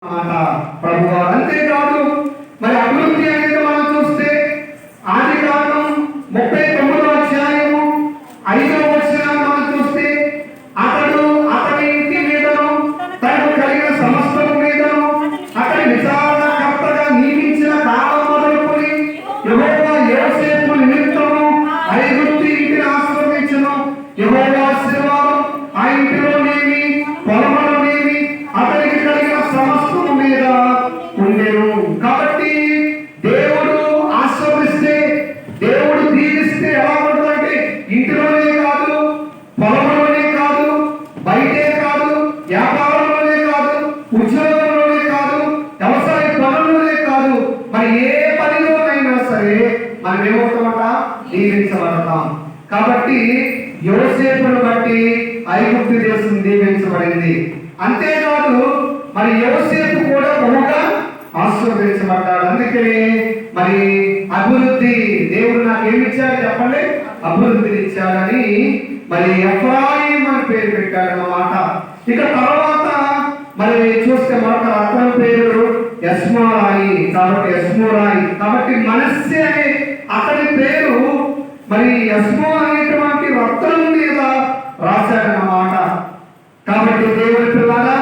ప్రభువా. అంతేకాదు మరి అభివృద్ధి అనేది మనం చూస్తే ఆదికాండం 39వ అధ్యాయము 5వ వచనాన్ని మనం చూస్తే అతని ఇంటి మీదను తనకు కలిగిన సమస్తము మీదను అతని విచారణకర్తగా నియమించిన కాలం మొదలుకొని యెహోవా యోసేపు నిమిత్తము ఐగుప్తు ఇంటిని ఆశీర్వదించెను. యెహోవా ఆశీర్వాదం ఆ ఇంటిలోనేమి పొలములోనేమి అతనికి కలిగిన సమస్తము మీద ఉండెను. కాబట్టి దేవుడు ఆశీర్వదిస్తే, దేవుడు దీవిస్తే ఎలా ఉంటుందంటే ఇంటిలోనే కాదు, పొలంలోనే కాదు, బయటే కాదు, వ్యాపారంలోనే కాదు, ఉద్యోగంలోనే కాదు, వ్యవసాయ పనుల్లోనే కాదు, మరి ఏ పనిలోనైనా సరే మనం ఏమవుతామట దీవించబడతాం. కాబట్టి యోసేపును బట్టి ఐగుప్తు దేశం దీవించబడింది. అంతేకాదు మరి యోసేపు కూడా బహుగా ఆశీర్వదించబడ్డాడు. అందుకని మరి అభివృద్ధి, దేవుడు నాకు ఏమి ఇచ్చాడు చెప్పండి, అభివృద్ధిని ఇచ్చాడని మరి ఎఫ్రాయిం అని పేరు పెట్టాడు అన్నమాట. ఇక తర్వాత మరి చూస్తే మరొక అతని పేరు యస్మోరాయి. కాబట్టి యస్మోరాయి, కాబట్టి మనస్సే అనే అతని పేరు మరి యస్మో అనేటువంటి రక్తం మీద రాశాడన్నమాట. కాబట్టి దేవుడి పిల్లగా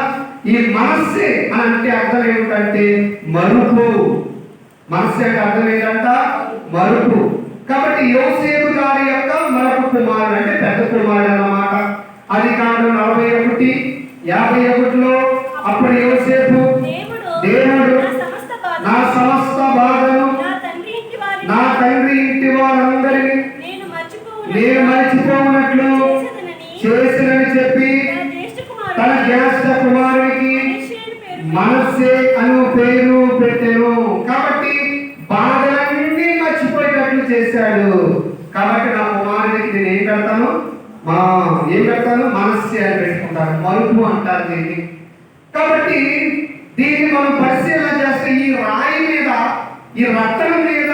ఈ మనస్సే అని అంటే అర్థం ఏమిటంటే మరుపు. మనస్సే అంటే అర్థం ఏంటంట మరుపు. కాబట్టి యోసేపు గారి యొక్క మరొక కుమారుడు అంటే పెద్ద కుమారుడు అన్నమాట. అది కాండం 41:51లో అప్పుడు యోసేపు దేవుడు నా సమస్త బాధను నా తండ్రి ఇంటి వారందరినీ నేను మర్చిపోనట్లు చేసినని చెప్పి తన జ్యేష్ఠ కుమారుడికి మనస్సే అను పేరు పెట్టెను. కాబట్టి బాధలన్నీ మర్చిపోయేటట్లు చేశాడు. కాబట్టి నా కుమారుడికి నేను ఏం పెడతాను, మనస్సే అని పెట్టుకుంటాను, మరుపు అంటారు దీన్ని. కాబట్టి దీన్ని మనం పరిశీలన చేస్తే ఈ రాయి మీద, ఈ రక్తం మీద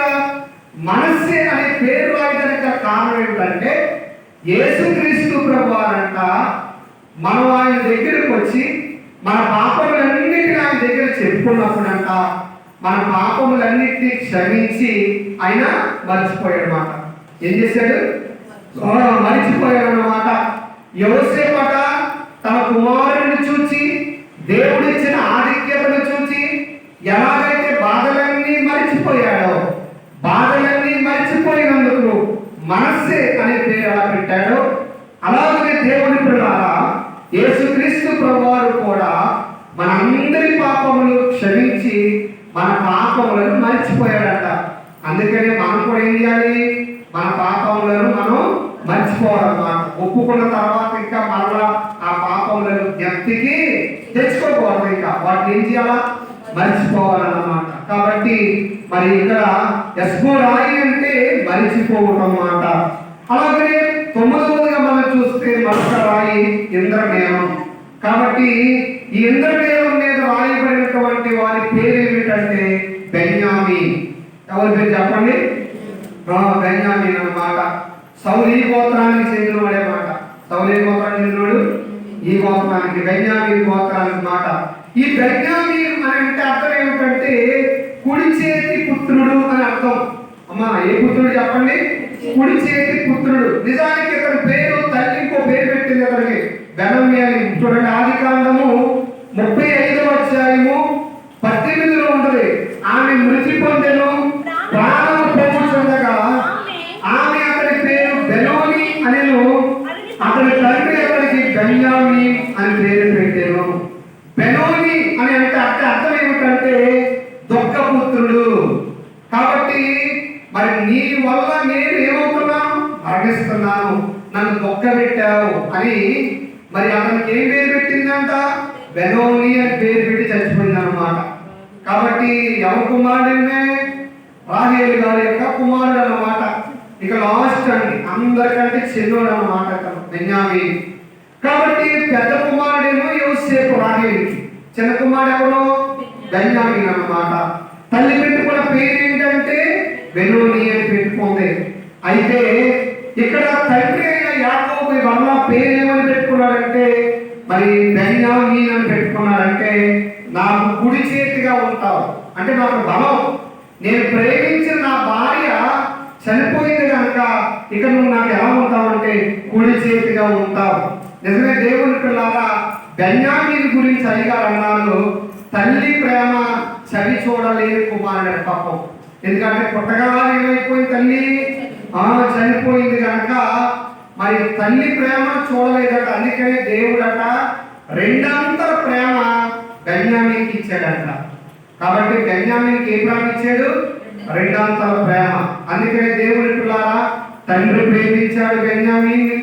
మనస్సే అనే పేరు రాయడానికి కారణం ఏమిటంటే యేసుక్రీస్తు ప్రభువారంట మనం ఆయన దగ్గరకు వచ్చి మన పాపములన్నిటిని ఆయన దగ్గర చెప్పుకున్నప్పుడంట మన పాపములన్నిటినీ క్షమించి ఆయన మర్చిపోయాడనమాట. ఏం చేశాడు? మర్చిపోయాడు అన్నమాట. యోసేపట తన కుమారుడిని చూచి, దేవుడిచ్చిన ఆధిక్యతను చూచి ఎలాగైతే బాధలన్నీ మర్చిపోయాడో, బాధలన్నీ మర్చిపోయినందుకు మనస్సే అనే పేరు ఎలా పెట్టాడో, అలాగే దేవుడి పిల్లలారా యేసుక్రీస్తు ప్రభువారు కూడా మనందరి పాపములు క్షమించి మన పాపములను మర్చిపోయాడట. అందుకనే మనం కూడా ఏం చేయాలి, మన పాపములను మనం మర్చిపోవాలన్నమాట. ఒప్పుకున్న తర్వాత ఇంకా మరలా ఆ పాపములను జ్ఞప్తికి తెచ్చుకోకూడదు, ఇంకా వాటిని ఏం చేయాలా, మర్చిపోవాలన్నమాట. కాబట్టి మరి ఇక్కడ యస్మోరాయి అంటే మరిచిపోవటం అన్నమాట. అలాగే 9వదిగా మనం చూస్తే మరొక రాయి ఇంద్రమేళం. కాబట్టి ఈ ఇంద్రమేళం మీద రాయబడినటువంటి వారి పేరు ఏమిటంటే బెన్యామీన్. ఎవరి పేరు చెప్పండి? బెన్యామీన్ అన్నమాట. సౌలు ఈ గోత్రానికి చెందినవాడే మాట. సౌలు ఏ గోత్రానికి చెందినవాడు? ఈ గోత్రానికి, బెన్యామీన్ గోత్రానికి మాట. ఈ బెన్యామీన్ అని అంటే అర్థం ఏమిటంటే కుడి చేతి పుత్రుడు అని అర్థం. అమ్మా ఏ పుత్రుడు చెప్పండి? కుడి చేతి పుత్రుడు. నిజానికి ఇతని పేరు తల్లి ఇంకో పేరు పెట్టింది అతనికి, బెనమ్యాని. చూడండి ఆదికాండము 35వ అధ్యాయము 18లో ఉంటది. ఆమె మృతి పొందెను, ప్రాణము పోగొట్టుగా ఆమె అతని పేరు బెనోని అనేను. అతని తండ్రి అతనికి బెన్యామీన్ అని పేరు పెట్టాను. బెనోని అని అంటే అర్థం ఏమిటంటే దుఃఖపుత్రుడు. కాబట్టి మరి నీ వల్ల నేను ఏమవుతున్నాను, మరణిస్తున్నాను, నన్ను దుఃఖపెట్టావు అని మరి అతనికి ఏం పేరు పెట్టిందంట, బెనోని అని పేరు పెట్టి చచ్చిపోయింది అన్నమాట. కాబట్టి ఎవరి కుమారుడే? రాహేలు గారి యొక్క కుమారుడు అన్నమాట. ఇక లాస్ట్ అండి, అందరికంటే చిన్నోడు అన్నమాట బెన్యామీన్. కాబట్టి పెద్ద కుమారుడేమో యోసేపు రాహేలుకి, చిన్న కుమారుడు ఎవరో బెన్యామీన్ అన్నమాట. తల్లి పెట్టుకున్న పేరు ఏంటంటే బెనోని అని పెట్టుకుంది. అయితే ఇక్కడ తండ్రి అయిన యాకోబు వల్ల పేరు ఏమని పెట్టుకున్నాడంటే మరి బెన్యామీన్ అని పెట్టుకున్నాడంటే నాకు కుడి చేతిగా ఉంటావు. అంటే నాకు బలం. నేను ప్రేమించిన నా భార్య చనిపోయింది కనుక ఇక నువ్వు నాకు ఎలా ఉంటావు అంటే కుడి చేతిగా ఉంటావు. నిజమే దేవుని పిల్లారా, బెన్యామీను గురించి అయ్యగారు అన్నారు, తల్లి ప్రేమ చవి చూడలేని కుమారుడు పాపం. ఎందుకంటే పుట్టగా ఏమైపోయింది, తల్లి చనిపోయింది కనుక మరి తల్లి ప్రేమ చూడలేదట. అందుకనే దేవుడట రెండంతల ప్రేమ బెన్యామీనుకి ఇచ్చాడంట. కాబట్టి బెన్యామీనుకి ఏ ప్రేమ ఇచ్చాడు? రెండంతల ప్రేమ. అందుకనే దేవుని పిల్లారా, తండ్రి ప్రేమించాడు బెన్యామీన్ని,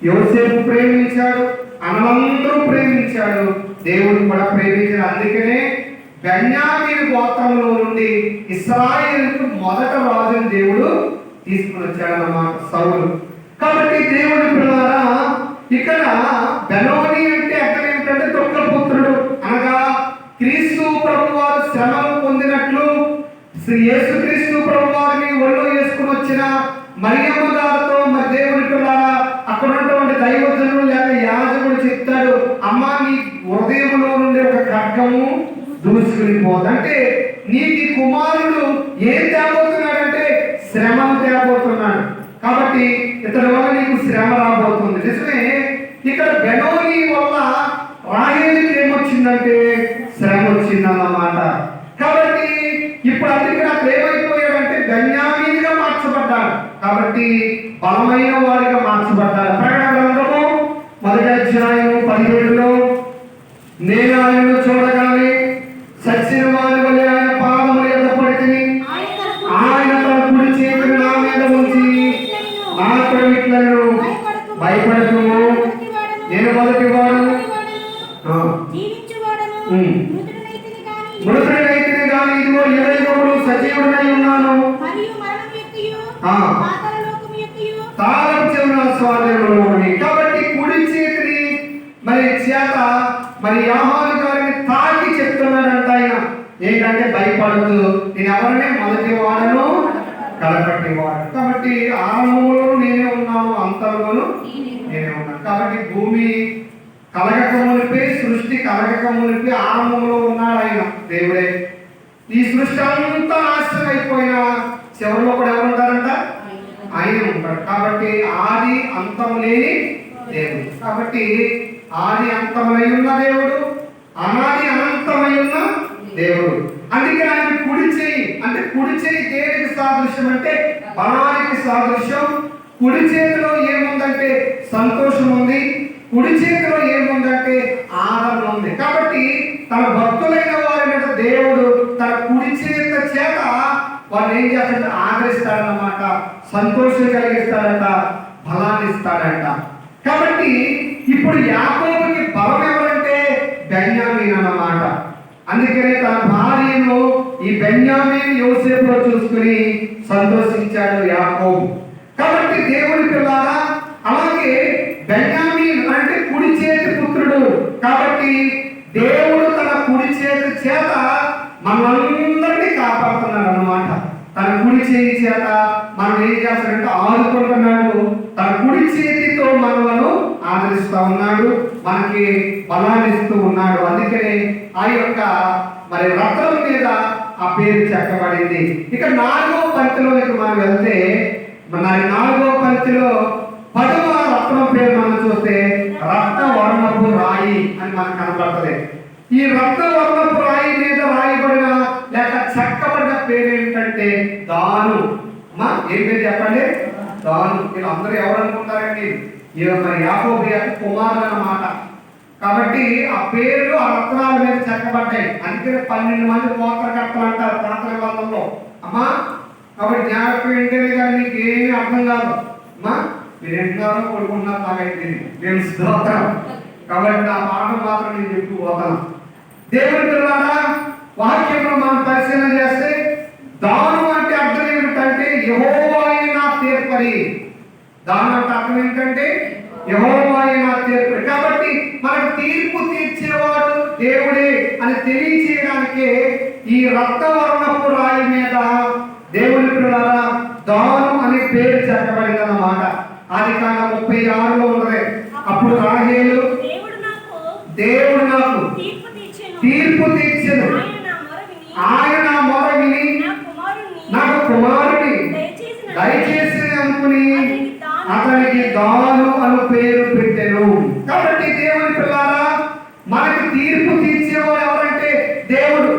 యోసేపు ప్రేమించాడు, అన్నలందరూ ప్రేమించాడు, దేవుడు కూడా ప్రేమించాడు. అందుకనే బెన్యామీను గోత్రంలో నుండి ఇశ్రాయేలుకు మొదట రాజుని దేవుడు తీసుకుని వచ్చాడన్నమాట, సౌలు. కాబట్టి దేవుడి పిల్లారా, ఇక్కడ బెనోని అంటే అర్థం ఏమిటంటే దుఃఖపుత్రుడు, అనగా క్రీస్తు ప్రభువారు శ్రమను పొందినట్లు యేసుక్రీస్తు ప్రభువారిని ఒళ్ళో వేసుకుని వచ్చిన మరియమ్మ గారితో మరి దేవుడి పిల్లారా, అక్కడ ఉన్నటువంటి దైవజనుడు లేక యాజకుడు చెప్తాడు, అమ్మ నీ హృదయంలో నుండి ఒక ఖడ్గము దూసుకుని పోదు. అంటే నీకు కుమారుడు ఏం తేబోతున్నాడంటే శ్రమను తేబోతున్నాడు. కాబట్టి ఇతని వల్ల నీకు శ్రమ రాబోతుంది. నిజమే, ఇక్కడ బెనోని వల్ల రాహేలుకి ఏమొచ్చిందంటే శ్రమ వచ్చిందన్నమాట. కాబట్టి ఇప్పుడు అందుకే అక్కడ ఏమైపోయాడంటే బెన్యామీనుగా మార్చబడ్డాడు. కాబట్టి బలమైన వాడిగా మార్చబడ్డాడు. ప్రకటన గ్రంథము 1:17 నేను ఆయనను చూడగానే సచ్చిన వారి వలె ఆయన పాదముల యొద్ద పడితిని, ఆయన తన కుడి చేతిని నా మీద ఉంచి నా కొడుకులను భయపడుతూ నేను మొదటివాడు మృతుడైతిని గాని ఇదిగో 20 యుగములు సజీవుడనై ఉన్నాను, తాళం చెవుల స్వాధీనంలో. కాబట్టి కుడి చేతిని మరి చేత మరి యోహాను గారిని తాకి చెప్తున్నాడంట ఆయన. ఏంటంటే భయపడదు, నేను ఎవరిని మొదటి వాడను కలపట్టి వాడు. కాబట్టి ఆరంభంలో నేనే ఉన్నాను, అంతంలోను నేనే ఉన్నాను. కాబట్టి భూమి కలగక మునిపే, సృష్టి కలగక మునిపే ఆరంభంలో ఉన్నాడు ఆయన దేవుడే. ఈ సృష్టి అంతా నాశనం అయిపోయిన చివరిలో కూడా ఎవరు ఉంటారంట? ఆయన ఉంటాడు. కాబట్టి ఆది అంతం లేని దేవుడు. కాబట్టి ఆది అంతమై ఉన్న దేవుడు, అనాది అనంతమై ఉన్న దేవుడు. అందుకే ఆయన కుడి చేయి అంటే, కుడి చేయి దేనికి సాదృశ్యం అంటే బలానికి సాదృశ్యం. కుడి చేతిలో ఏముందంటే సంతోషం ఉంది, కుడి చేతిలో ఏముందంటే ఆదరణ ఉంది. కాబట్టి తన భక్తులైన వారి దేవుడు తన కుడి చేత చేత వారిని ఏం చేస్తాడంటే ఆదరిస్తాడన్నమాట, సంతోషం కలిగిస్తాడంట, బలాన్ని ఇస్తాడంట. కాబట్టి ఇప్పుడు యాకోబుకి బలం ఎవరంటే బెన్యామీను అన్నమాట. అందుకనే తన భార్యను ఈ బెన్యామీను యోసేపులో చూసుకుని సంతోషించాడు యాకోబు. కాబట్టి దేవుని పిల్లారా, అలాగే బెన్యామీను అంటే కుడి చేతి పుత్రుడు. కాబట్టి దేవుడు తన కుడి చేతి చేత మనల్ని కాపాడుతున్నాడు అన్నమాట. తన కుడి చేతి చేత మనం ఏం చేస్తాడంటే ఆదుకుంటున్నాడు. తన కుడి చేతితో మనలను ఆదరిస్తూ ఉన్నాడు, మనకి బలాన్ని ఇస్తూ ఉన్నాడు. అందుకనే ఆ యొక్క మరి రత్నం మీద ఆ పేరు చెక్కబడింది. ఇక 4వ పంక్తిలోకి మనం వెళ్తే, మరి 4వ పంక్తిలో 10వ రత్నం పేరు మనం చూస్తే రత్నవర్ణపు రాయి అని మనకు కనబడుతుంది. ఈ రత్నవర్ణపు రాయి మీద రాయబడిన లేక చెక్కబడిన పేరు ఏంటంటే దాను. అమ్మా ఏం పేరు చెప్పండి? దాను. వీళ్ళందరూ ఎవరు అనుకుంటారండి? మరి యాకోబు యొక్క కుమారుడు అన్నమాట. కాబట్టి ఆ పేర్లు ఆ రత్నాల మీద చెక్కబడ్డాయి. అందుకని 12 మంది గోత్రకర్తలు అంటారు పాత నిబంధనలో. అమ్మా కాబట్టి జ్ఞాపకం ఏంటనే కానీ మీకు ఏమీ అర్థం కాదు. అమ్మా మీరు ఎంటున్నారో కొడుకుంటున్నారు, నాకైతే నేను స్తోత్రం. కాబట్టి ఆ పాఠం మాత్రం నేను చెప్తూ పోతాను. దేవుని పిల్లారా, వాక్యంలో మనం పరిశీలన చేస్తే దాను అంటే అర్థం ఏమిటంటే యెహోవాయే నా తీర్పరి. దాను అంటే అర్థం ఏంటంటే యెహోవాయే నా తీర్పరి. కాబట్టి మనకు తీర్పు తీర్చేవాడు దేవుడే అని తెలియచేయడానికే ఈ రక్తవర్ణపు రాయి మీద దేవుని పిల్లారా దాను అనే పేరు చెప్పబడింది అన్నమాట. ఆదికాండం 36లో ఉన్నది. అప్పుడు రాహేలు దేవుడు నాకు తీర్పు తీర్చెను పేరు పెట్టెను. కాబట్టి దేవుని పిల్లారా, మనకి తీర్పు తీర్చేవాడు ఎవరంటే దేవుడు.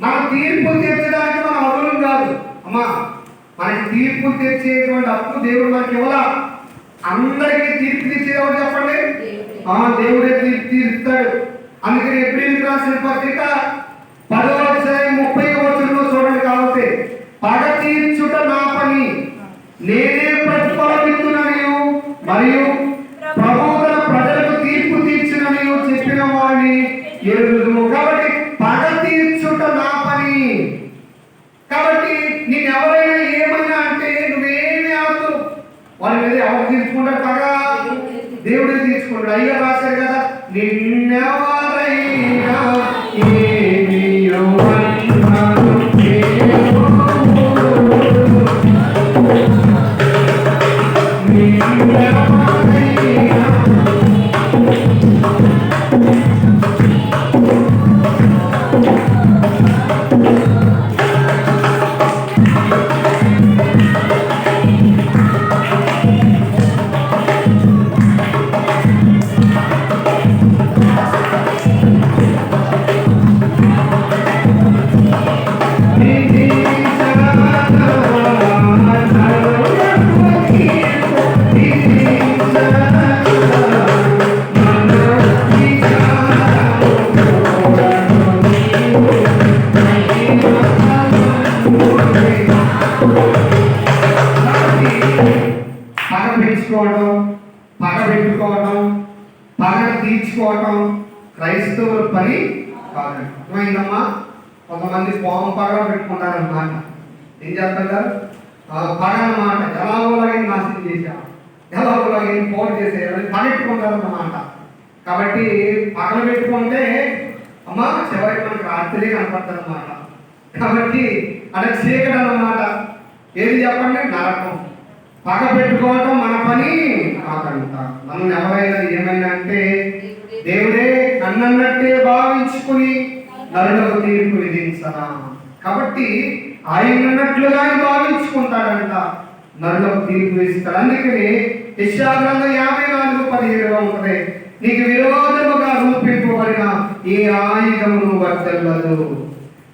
మన తీర్పు తీర్చడానికి మన అర్హులం కాదు. అమ్మా, మనకి తీర్పు తీర్చేటువంటి హక్కు దేవుడు మనకి ఇవ్వాల. అందరికీ తీర్పు తీర్చేవాడు చెప్పండి, దేవుడే తీర్పు తీరుస్తాడు. అందుకని ఏప్రిల్ రాసిన పత్రిక 10వ అధ్యాయం 30వ వచనంలో చూడండి. కాబట్టి పగ తీర్చుట నా పని, నేనే ప్రతిఫలమిత్తుననియు మరియు ప్రభువు తన ప్రజలకు తీర్పు తీర్చుననియు చెప్పిన వాడిని ఎరుగుదుము. కాబట్టి పగ తీర్చుట నా పని. కాబట్టి నేను ఎవరైనా ఏమైనా అంటే నువ్వేమీ అవద్దు. వాళ్ళ మీద ఎవరు తీర్చుకుంటారు? పగ దేవుడే తీర్చుకుంటాడు. అయ్యా రాశారు కదా, నిన్నెవరైనా ఏమీ అన్నారు తీర్చుకోవటం క్రైస్తవుల పని కాదు. అర్థమైందమ్మా? కొంతమంది పాము పగ పెట్టుకుంటారన్నమాట. ఏం చేస్తారు? పగ అన్నమాట. ఎలాగోలాగే నాశనం చేశారు, ఎలాగోలాగే పోటీ చేసేయాలని పగెట్టుకుంటారన్నమాట. కాబట్టి పగలు పెట్టుకుంటే అమ్మా చివరికి మనకు రాత్రి కనపడతారు అన్నమాట. కాబట్టి అక్కడ చీకటి అన్నమాట. ఏది చెప్పండి? నరకం. పగ పెట్టుకోవటం మన పని కాదంట. మనం ఎవరైనా ఏమైనా అంటే దేవుడే నన్నన్నట్టే భావించుకుని నరులకు తీర్పు విధించరా. కాబట్టి ఆయన అన్నట్లుగా భావించుకుంటాడంట, నరులకు తీర్పు ఇస్తాడు. అందుకని యెషయా గ్రంథం 54:17 ఉంటుంది, నీకు విరోధముగా రూపింపబడిన ఏ ఆయుధమును వర్తిల్లదు.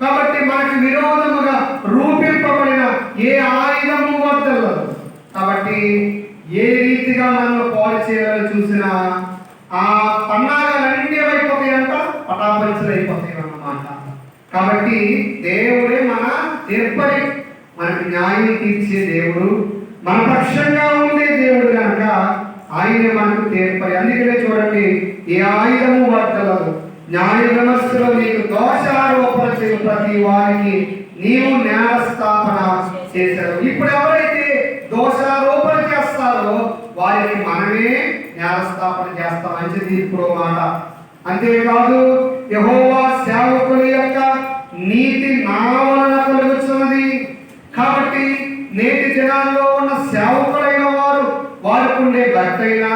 కాబట్టి మనకి విరోధముగా రూపింపబడిన ఏ ఆయుధము వర్తిల్లదు. కాబట్టి ఏ రీతిగా మనం పాడు చేయాలని చూసినా ఆ పన్నాగాలన్నీ ఏమైపోతాయంట, పటాపంచలు అయిపోతాయి అన్నమాట. కాబట్టి దేవుడే మన తీర్పరి, మనకి న్యాయం తీర్చే దేవుడు, మన పక్షంగా ఉండే దేవుడు కనుక ఆయనే మనకు తీర్పరి. అందుకనే చూడండి, ఏ ఆయుధము వర్తలదు. న్యాయ విమర్శలో నీకు దోషారోపణ చేయు ప్రతి వారికి నీవు న్యాయస్థాపన చేశారు. ఇప్పుడు ఎవరైతే దోషారోపణ చేస్తారో వారికి మనమే న్యాయస్థాపన చేస్తాం. మంచి తీర్పు మాట. అంతేకాదు, యెహోవా సేవకుల యొక్క నీతి నా వలన కలుగుతున్నది. కాబట్టి నేటి దినాల్లో ఉన్న సేవకులైన వారు, వారికి ఉండే భక్తైనా,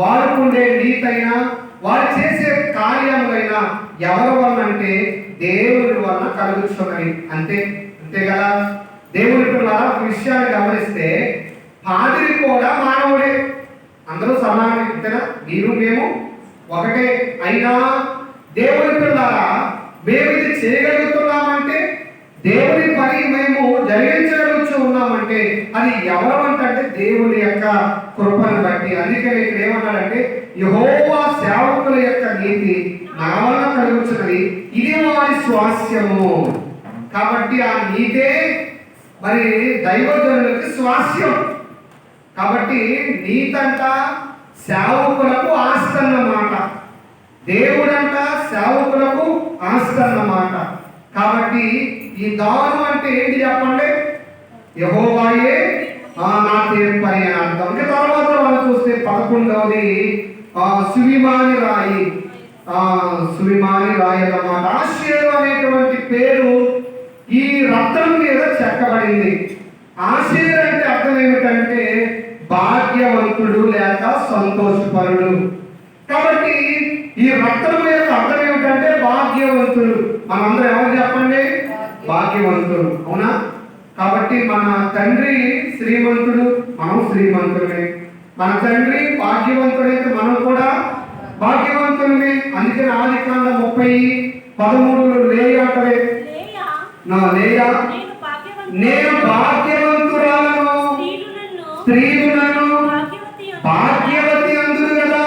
వారికి ఉండే నీతైనా, వారు చేసే కార్యములైనా ఎవరి వలన అంటే దేవుని వలన కలుగుతున్నది. అంతే కదా. దేవుని పిల్లల విషయాన్ని గమనిస్తే పాదిరి కూడా మానవుడే, అందరూ సమానమే. అంతేనా? మీరు మేము ఒకటే. అయినా దేవుని పిల్లలారా, మేము ఇది చేయగలుగుతున్నామంటే, దేవుని పని మేము జరిగించగలుగుతూ ఉన్నామంటే అది ఎవరంటే దేవుని యొక్క కృపను బట్టి. అందుకని ఇక్కడ ఏమన్నాడంటే, యెహోవా సేవకుల యొక్క నీతి నా వలన కలుగుతున్నది, ఇది వారి స్వాస్యము. కాబట్టి ఆ నీతే మరి దైవజనులకి స్వాస్యం. కాబట్టి నీతంట సేవకులకు ఆస్తి అన్నమాట, దేవుడంట సేవకులకు ఆస్తి అన్నమాట. కాబట్టి ఈ దానం అంటే ఏంటి చెప్పండి? యెహోవాయే నా తీర్పరి అని అర్థం. ఇంకా తర్వాత మనం చూస్తే 11వది సువిమాని రాయి. సువిమాని రాయి అన్నమాట. ఆషేరు అనేటువంటి పేరు ఈ రత్నం మీద చెక్కబడింది. ఆషేరు అంటే అర్థం ఏమిటంటే భాగ్యవంతుడు లేక సంతోషపరుడు. కాబట్టి ఈ రత్నం యొక్క అర్థం ఏమిటంటే భాగ్యవంతుడు. మనందరూ ఎవరు చెప్పండి? భాగ్యవంతుడు, అవునా? కాబట్టి మన తండ్రి శ్రీమంతుడు, మనం శ్రీమంతుడే. మన తండ్రి భాగ్యవంతుడైతే మనం కూడా భాగ్యవంతులమే. అందుకని ఆదికాండం 30:13 లేయా అంటది, లేయా నేను భాగ్యవంతురాలను, స్త్రీలు నన్ను భాగ్యవతి అందురు కదా.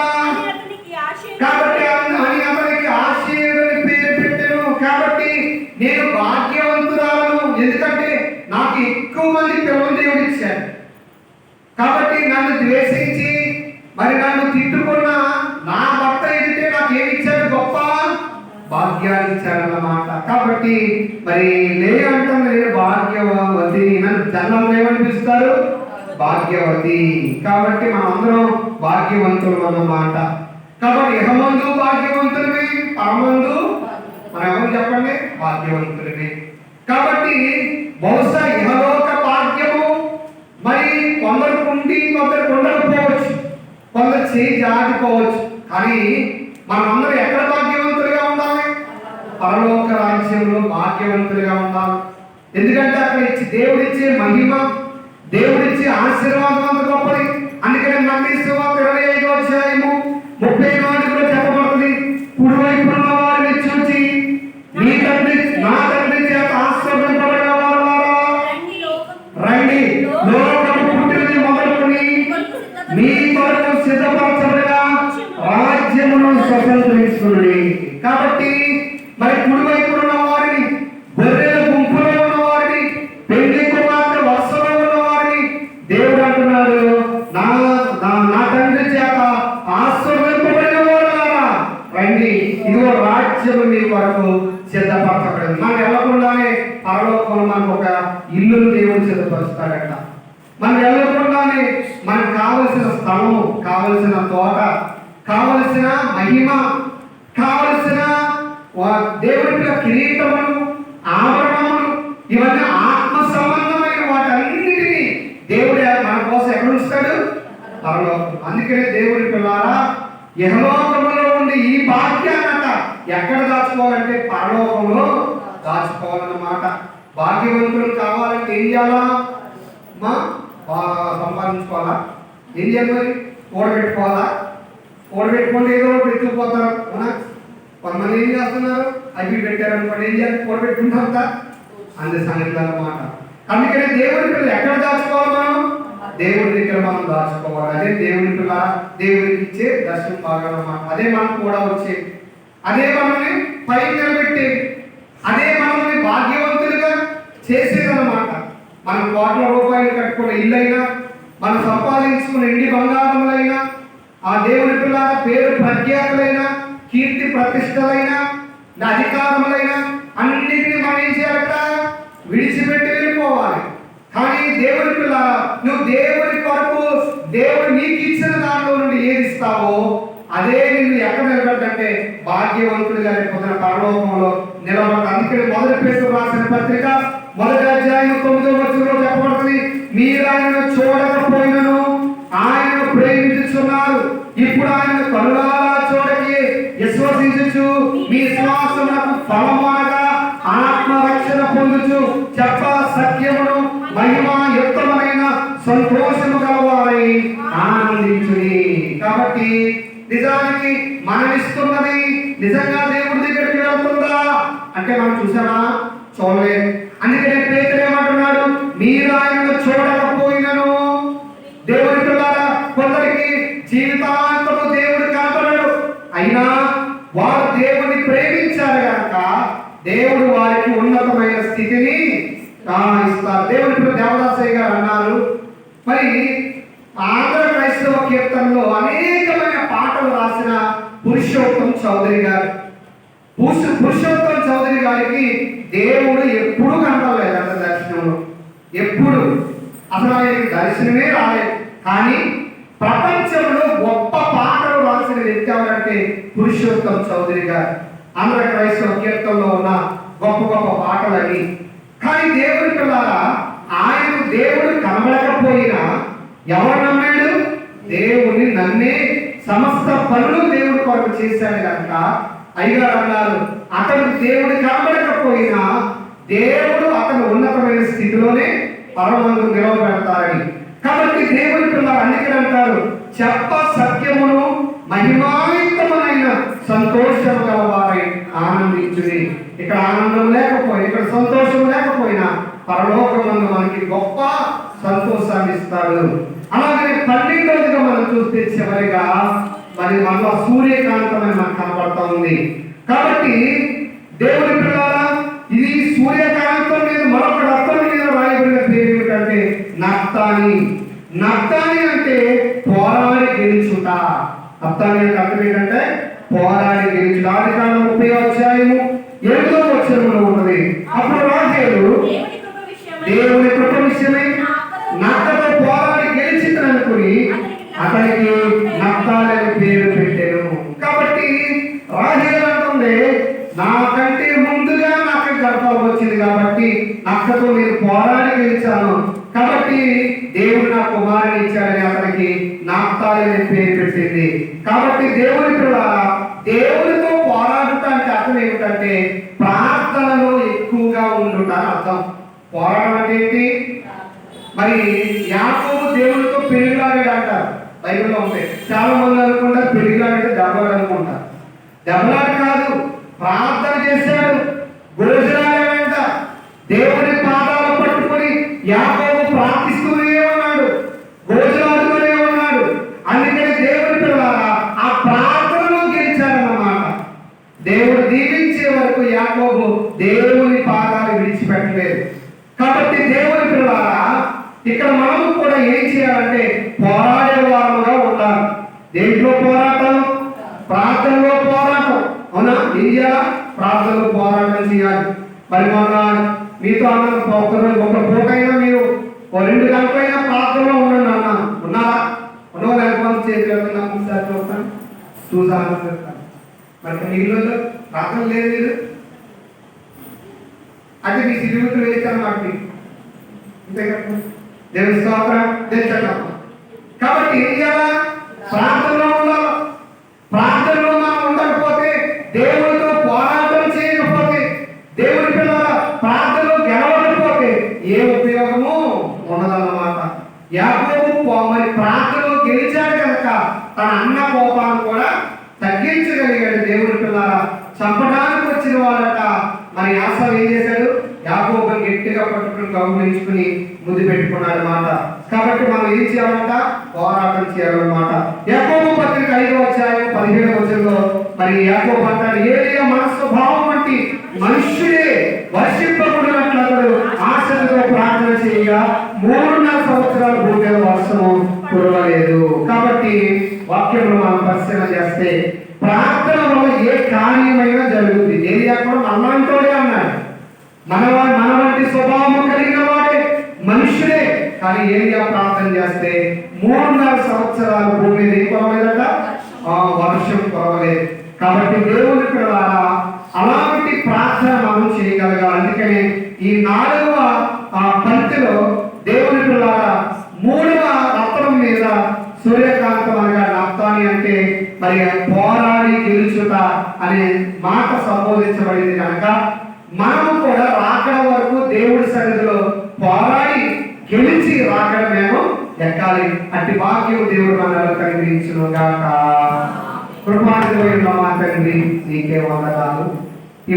కాబట్టి అని అతనికి ఆశీర్వని పేరు పెట్టాను. కాబట్టి నేను భాగ్యవంతురాలను, ఎందుకంటే నాకు ఎక్కువ మంది పిల్లలు దేవుడు ఇచ్చాడు. కాబట్టి నన్ను ద్వేషించి మరి నన్ను తిట్టుకున్న నా భర్త ఎదిగితే నాకు ఏమి ఇచ్చాడు? గొప్ప భాగ్యాన్ని ఇచ్చాడు అన్నమాట. కాబట్టి మరి లేదంటాం, నేను భాగ్యవతి, నన్ను జన్మం ఏమనిపిస్తారు? భాగ్యవతి. కాబట్టి మనం అందరం భాగ్యవంతులు అన్నమాట. కాబట్టి ఇహమందు భాగ్యవంతులమే, పరమందు మనం ఎవరు చెప్పండి? భాగ్యవంతులమే. కాబట్టి బహుశా ఇహలోక భాగ్యము మరి కొందరికి ఉండి కొందరికి ఉండకపోవచ్చు, కొందరు చేయి జారిపోవచ్చు. కానీ మనమందరం ఎక్కడ భాగ్యవంతులుగా ఉండాలి? పరలోక రాజ్యంలో భాగ్యవంతులుగా ఉండాలి. ఎందుకంటే అక్కడ దేవుడిచ్చే మహిమ, దేవుడిచ్చే ఆశీర్వాదం అంత గొప్పది. అందుకని మత్తయి సువార్త 25:34 చెప్పబడుతుంది, కుడివైపు ఉన్న వారిని చూచి నీ తండ్రి నా తండ్రి చేత ఆశీర్వదింపబడిన వారులారా రండి, లోకము పుట్టినది మొదలుకొని మీ కొరకు సిద్ధపరచబడిన రాజ్యమును స్వతంత్రించుకుని. కాబట్టి మరి కుడివైపు ఉన్న వారిని, గొర్రెల గుంపులో ఉన్న వారిని, పెళ్లి కుమార్తె వరుసలో ఉన్న వారిని దేవుడు అంటున్నాడు, నా తండ్రి చేత ఆశీర్వదింపబడిన వారులారా రండి, ఇదిగో రాజ్యము మీ కొరకు సిద్ధపరచబడింది. మనం వెళ్ళకుండానే పరలోకంలో మనకు ఒక ఇల్లును దేవుడు సిద్ధపరుస్తాడట. మనం వెళ్ళకుండానే మనకు కావలసిన స్థలము, కావలసిన తోట, కావలసిన మహిమ, కావలసిన దేవుడి కిరీటములు, ఆభరణములు, ఇవన్నీ ఆత్మ సంబంధమైన వాటన్నిటినీ దేవుడు మన కోసం ఎక్కడ ఉంచుతాడు? పరలోకం. అందుకనే దేవుడి పిల్లారా, ఇహలోకంలో ఉండి ఈ భాగ్యాన్నట ఎక్కడ దాచుకోవాలంటే పరలోకంలో దాచుకోవాలన్నమాట. భాగ్యవంతులు కావాలంటే ఏం చేయాలా? సంపాదించుకోవాలా? ఏం చేయాలి? మరి కూడబెట్టుకోవాలా? కూడబెట్టుకుంటే ఏదో ఒకటి ఎత్తుకుపోతారు. అవునా? కొంతమంది ఏం చేస్తున్నారు? అవి పెట్టారనుకోండి, ఏం చేయాలి? కూడబెట్టుకుంటాం అంతే సంగతులు అన్నమాట. అందుకని దేవుడి పిల్లలు ఎక్కడ దాచుకోవాలి? మనం దేవుడి దగ్గర మనం దాచుకోవాలి. అదే దేవుడి పిల్ల దేవుడికి ఇచ్చే దర్శనం భాగం అన్నమాట. అదే మనకు కూడా వచ్చేది, అదే మనల్ని పై నిలబెట్టేది, అదే మనల్ని భాగ్యవంతులుగా చేసేదన్నమాట. మనం కోట్ల రూపాయలు కట్టుకున్న ఇల్లైనా, మనం సంపాదించుకున్న ఎండి బంగారములైనా, ఆ దేవుని పిల్ల పేరు ప్రఖ్యాతులైనా, కీర్తి ప్రతిష్టలైన, అధికారములైన అన్నిటినీ మనం ఏం చేయాలట? విడిచిపెట్టి వెళ్ళిపోవాలి. కానీ దేవుని పిల్ల నువ్వు దేవుని కొరకు దేవుడు నీకు ఇచ్చిన దాంట్లో నుండి ఏది ఇస్తావో అదే నిన్ను ఎక్కడ నిలబెట్టంటే భాగ్యవంతుడిగా రేపొద్దున పరలోకంలో నిలబడతాడు. అందుకని మొదటి పేతురు రాసిన పత్రిక 1:9 చెప్పబడుతుంది, మీరు ఆయనను చూడకపోయినను ఆయనను ప్రేమించుచున్నారు, ఇప్పుడు ఆయన కనులారా చూడకి విశ్వసించుచు మీ విశ్వాసమునకు ఫలముగా ఆత్మరక్షణ పొందుచు చెప్ప సత్యమును మహిమాయుక్తమైన సంతోషము గలవారై ఆనందించుని. కాబట్టి నిజానికి మనం ఇస్తున్నది నిజంగా దేవుడి దగ్గరికి వెళ్తుందా అంటే మనం చూసామా? చూడలేదు. అందుకనే పేతురు ఏమంటున్నాడు? మీరు ఆయనను చూడకపోయినను. దేవుడి పిల్లల కొందరికి జీవితాంతము దేవుడు కనపడడు, అయినా వారు దేవుడిని ప్రేమించారు కనుక దేవుడు వారికి ఉన్నతమైన స్థితిని ఇస్తారు. దేవుడి పిల్లలు దేవదాసయ్య గారు అన్నారు, మరి ఆంధ్ర క్రైస్తవ కీర్తనలో అనేకమైన పాటలు రాసిన పురుషోత్తం చౌదరి గారు. పురుషోత్తం చౌదరి గారికి దేవుడు ఎప్పుడు కనపడలేదు దర్శనంలో, ఎప్పుడు అసలు ఆయనకి దర్శనమే రాలేదు. కానీ ప్రపంచంలో గొప్ప పాటలు రాసిన వ్యక్తి ఎవరంటే పురుషోత్తం చౌదరి గారు. ఆంధ్ర క్రైస్తవ కీర్తనలో ఉన్న గొప్ప గొప్ప పాటలని. కానీ దేవుడి పిల్లారా, ఆయనకు దేవుడు కనబడకపోయినా ఎవరు నమ్మాడు? దేవుని నమ్మే సమస్త పనులు దేవుడి కొరకు చేశాడు కనుక అయ్యగారు అన్నారు, అతను దేవుడు కనబడకపోయినా దేవుడు అతను ఉన్నతమైన స్థితిలోనే పరమందు నిలవబెడతారని. కాబట్టి దేవుడి పిల్లలు అందుకని అంటారు, చెప్ప సత్యమును మహిమాయుక్తమునైన సంతోషము గల వారై ఆనందించుడి. ఇక్కడ ఆనందం లేకపోయినా, ఇక్కడ సంతోషం లేకపోయినా పరలోకమందు మనకి గొప్ప సంతోషాన్ని ఇస్తాడు. అలాగే 12వదిగా మనం చూస్తే చివరిగా మరి మనలో సూర్యకాంతమని మనకు కనబడతా ఉంది. కాబట్టి దేవుని పిల్లలారా, ఇది సూర్యకాంతం మీద మరొక రత్నం మీద రాయబడిన పేరు ఏమిటంటే నప్తాలి. నప్తాలి అంటే పోరాడి గెలుచుట. నప్తాలి అంటే అర్థం ఏంటంటే పోరాడి గెలుచుట. ఆదికాండం 30 ఉన్నది. అప్పుడు రాజేలు దేవుని కృప విషయమై నక్కతో పోరాడి గెలిచిందనుకుని అతనికి నప్తాలి అని పేరు పెట్టాను. కాబట్టి రాజేలు అంటుంది, నాకంటే ముందుగా నాకు గర్భం వచ్చింది కాబట్టి నక్కతో నేను పోరాడి గెలిచాను, కాబట్టి దేవుడు నా కుమారుని ఇచ్చాడని అతనికి నప్తాలి అనే పేరు పెట్టింది. కాబట్టి దేవుని పిల్లలారా, దేవునితో పోరాడుట అంటే అర్థం ఏమిటంటే ప్రార్థనలో ఎక్కువగా ఉండుట అని అర్థం. పోరాటం అంటే ఏంటి? మరి యాకోబు దేవునితో పెరిగిలాడాడు అంటారు, బైబిల్లో ఉంటాయి. చాలా మంది అనుకుంటారు పెరిగిలాడితే దెబ్బలాడు అనుకుంటారు. దెబ్బలాడు కాదు, ప్రార్థన చేశాడు, గోజలాడాడంట. దేవుని పాదాలు పట్టుకొని యాకోబు ప్రార్థిస్తూనే ఉన్నాడు, గోజలాడుతూనే ఉన్నాడు. అందుకని దేవుని పిల్లలారా ఆ ప్రార్థనలో గెలిచాడన్నమాట. దేవుడు దీవించే వరకు యాకోబు దేవుని పాదాలు విడిచిపెట్టలేదు. కాబట్టి దేవుని పిల్లలారా, ఇక్కడ మనము కూడా ఏం చేయాలంటే పోరాడే వారముగా ఉండాలి. దేంట్లో పోరాటం? ప్రార్థనలో పోరాటం. అవునా? ఏం చేయాలా? ప్రార్థనలో పోరాటం చేయాలి. మరి మొన్న మీతో అన్న ఒక పూటైనా మీరు 2 గంటలైనా ప్రార్థనలో ఉండండి అన్నా. ఉన్నారా? ఉన్నవాళ్ళు ఎంతమంది చేతులు చూస్తాను చూసాను. మరి నీళ్ళు ప్రార్థన లేదు మీరు అంటే మీ సిరిగుతులు వేశారన్నమాట. అంతే కదా, దేవుని స్తోత్రం తెచ్చడం. కాబట్టి ఏం చేయాలా? ప్రార్థనలో ఉండాలి. ప్రార్థనలో మనం ఉండకపోతే, దేవుడితో పోరాటం చేయకపోతే, దేవుడి పిల్లల ప్రార్థనలో గెలవకపోతే ఏ ఉపయోగము ఉండదన్నమాట. యాకోబు మరి ప్రార్థనలో గెలిచాడు కనుక తన అన్న కోపాన్ని కూడా తగ్గించగలిగాడు. దేవుడి పిల్లల చంపడానికి వచ్చిన వాళ్ళట మరి యాసవ్ ఏం చేశాడు? యాకోబుని గట్టిగా పట్టుకుని గౌరవించుకుని ముద్దు పెట్టుకున్నాడు అన్నమాట. కాబట్టి మనం ఏం చేయాలంట? పోరాటం చేయాలన్నమాట. యాకోబు పత్రిక 5:17 మరి యాకోబు అంటాడు, ఏలియా మన స్వభావం వంటి మనుష్యుడే వర్షింపబడినట్లు అతడు ఆశతో ప్రార్థన చేయగా 3.5 సంవత్సరాలు భూమి మీద వర్షము కురవలేదు. కాబట్టి వాక్యంలో మనం పరిశీలన చేస్తే ప్రార్థన వల్ల ఏ కార్యమైనా జరుగుతుంది. ఏలియా కూడా మనలాంటోడే అన్నాడు, మన వంటి స్వభావం కలిగిన వాడే, మనుషుడే. కానీ ఏలియా ప్రార్థన చేస్తే 3.5 సంవత్సరాలు భూమి మీద ఏం కొరవలేదట? వర్షం కొరవలేదు. కాబట్టి దేవుని పిల్లలారా అలాంటి ప్రార్థన మనం చేయగలగాలి. అందుకని ఈ 4వ పంక్తిలో దేవుని పిల్లలారా 3వ రత్నం మీద సూర్యకాంతం అనగా నప్తాలి అంటే మరి పోరాడి గెలుచుట అనే మాట సంబోధించబడింది కనుక మనము కూడా రాకడ వరకు దేవుడి సన్నిధిలో పోరాడి గెలిచి రాకడ మేము ఎక్కాలి. అట్టి భాగ్యం దేవుడు మనల్ని కలిగించును గాక. కృపానిధి అయిన మా తండ్రి, నీకే వందనాలు. ఈ